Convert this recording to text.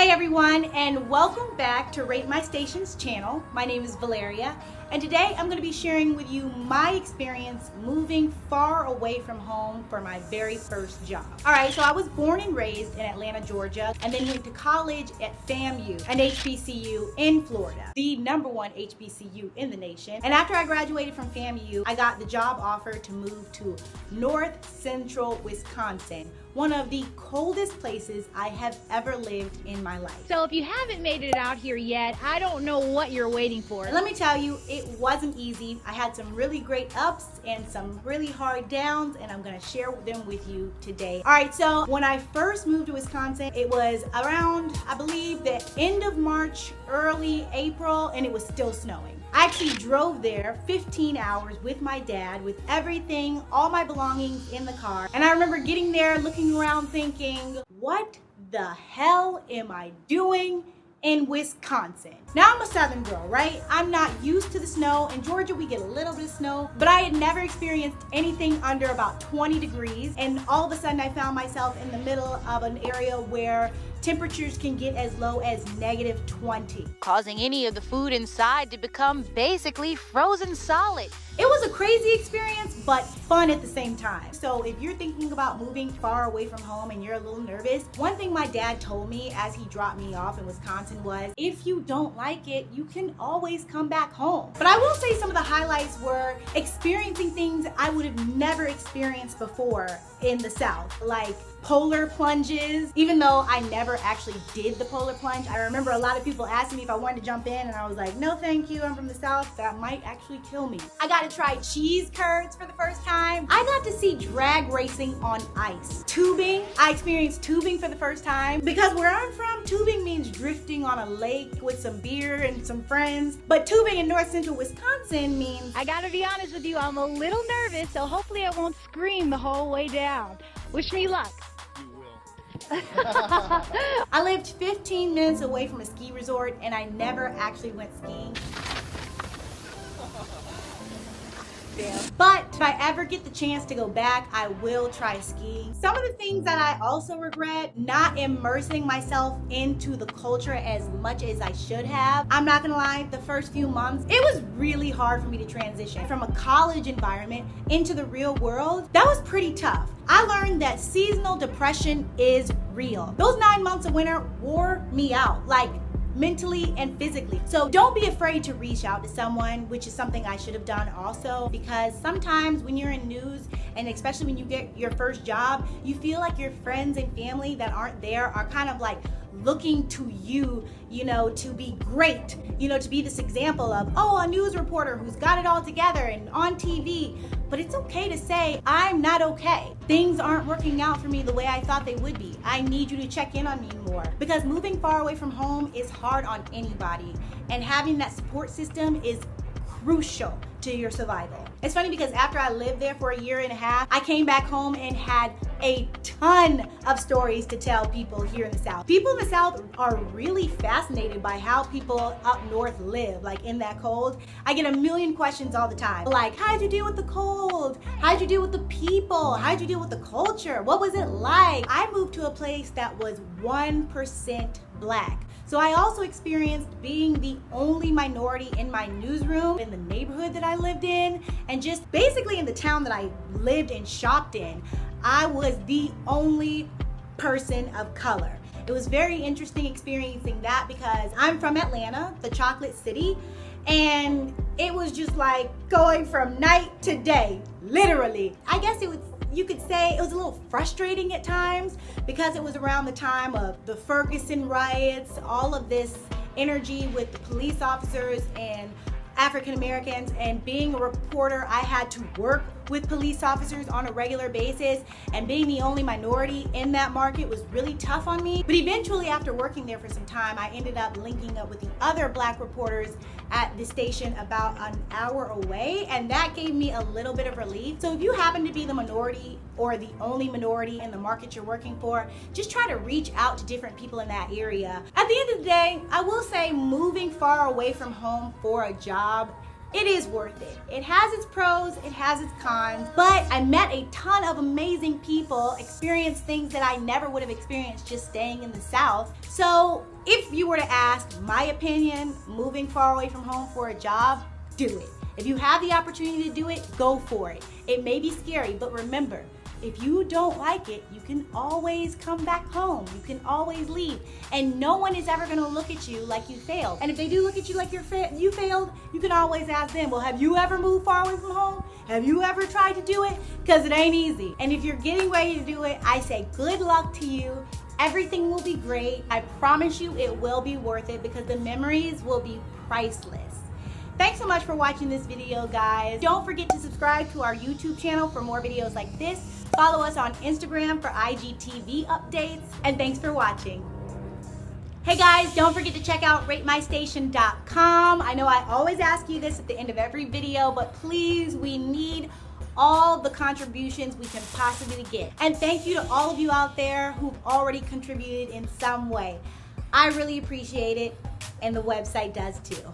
Hey everyone, and welcome back to RateMyStation's channel. My name is Valeria, and today I'm going to be sharing with you my experience moving far away from home for my very first job. Alright, so I was born and raised in Atlanta, Georgia, and then went to college at FAMU, an HBCU in Florida, the #1 HBCU in the nation. And after I graduated from FAMU, I got the job offer to move to North Central Wisconsin, one of the coldest places I have ever lived in my life. So if you haven't made it out here yet, I don't know what you're waiting for. Let me tell you, it wasn't easy. I had some really great ups and some really hard downs, and I'm gonna share them with you today. All right, so when I first moved to Wisconsin, it was around, I believe, the end of March, early April, and it was still snowing. I actually drove there 15 hours with my dad, with everything, all my belongings in the car. And I remember getting there, looking around thinking, what the hell am I doing in Wisconsin? Now I'm a southern girl, right? I'm not used to the snow. In Georgia, we get a little bit of snow, but I had never experienced anything under about 20 degrees. And all of a sudden I found myself in the middle of an area where temperatures can get as low as -20. Causing any of the food inside to become basically frozen solid. It was a crazy experience, but fun at the same time. So if you're thinking about moving far away from home and you're a little nervous, one thing my dad told me as he dropped me off in Wisconsin was, if you don't like it, you can always come back home. But I will say some of the highlights were experiencing things I would have never experienced before in the South, like polar plunges. Even though I never actually did the polar plunge, I remember a lot of people asking me if I wanted to jump in, and I was like, no thank you, I'm from the South, that might actually kill me. I got to try cheese curds for the first time. I got to see drag racing on ice. Tubing, I experienced tubing for the first time, because where I'm from, tubing means drifting on a lake with some beer and some friends, but tubing in North Central Wisconsin means... I gotta be honest with you, I'm a little nervous, so hopefully I won't scream the whole way down. Wish me luck. I lived 15 minutes away from a ski resort, and I never actually went skiing. But if I ever get the chance to go back, I will try skiing. Some of the things that I also regret, not immersing myself into the culture as much as I should have. I'm not gonna lie, the first few months, it was really hard for me to transition from a college environment into the real world. That was pretty tough. I learned that seasonal depression is real. Those 9 months of winter wore me out, like mentally and physically. So don't be afraid to reach out to someone, which is something I should have done also, because sometimes when you're in news, and especially when you get your first job, you feel like your friends and family that aren't there are kind of like looking to you, to be great, to be this example of, oh, a news reporter who's got it all together and on TV. But it's okay to say, I'm not okay. Things aren't working out for me the way I thought they would be. I need you to check in on me more. Because moving far away from home is hard on anybody. And having that support system is crucial to your survival. It's funny because after I lived there for 1.5 years, I came back home and had a ton of stories to tell people here in the South. People in the South are really fascinated by how people up north live, like in that cold. I get a million questions all the time, like, how'd you deal with the cold? How'd you deal with the people? How'd you deal with the culture? What was it like? I moved to a place that was 1% Black. So I also experienced being the only minority in my newsroom, in the neighborhood that I lived in, and just basically in the town that I lived and shopped in. I was the only person of color. It was very interesting experiencing that because I'm from Atlanta, the chocolate city, and it was just like going from night to day, literally. I guess you could say it was a little frustrating at times because it was around the time of the Ferguson riots, all of this energy with the police officers and African Americans, and being a reporter, I had to work with police officers on a regular basis, and being the only minority in that market was really tough on me. But eventually, after working there for some time, I ended up linking up with the other Black reporters at the station about an hour away, and that gave me a little bit of relief. So if you happen to be the minority or the only minority in the market you're working for, just try to reach out to different people in that area. At the end of the day, I will say moving far away from home for a job, it is worth it. It has its pros, it has its cons, but I met a ton of amazing people, experienced things that I never would have experienced just staying in the South. So were to ask my opinion, moving far away from home for a job, do it. If you have the opportunity to do it, go for it. It may be scary, but remember, if you don't like it, you can always come back home. You can always leave. And no one is ever gonna look at you like you failed. And if they do look at you like you failed, you can always ask them, well, have you ever moved far away from home? Have you ever tried to do it? Because it ain't easy. And if you're getting ready to do it, I say good luck to you. Everything will be great. I promise you it will be worth it because the memories will be priceless. Thanks so much for watching this video, guys. Don't forget to subscribe to our YouTube channel for more videos like this. Follow us on Instagram for IGTV updates, and thanks for watching. Hey guys, don't forget to check out RateMyStation.com. I know I always ask you this at the end of every video, but please, we need all the contributions we can possibly get. And thank you to all of you out there who've already contributed in some way. I really appreciate it, and the website does too.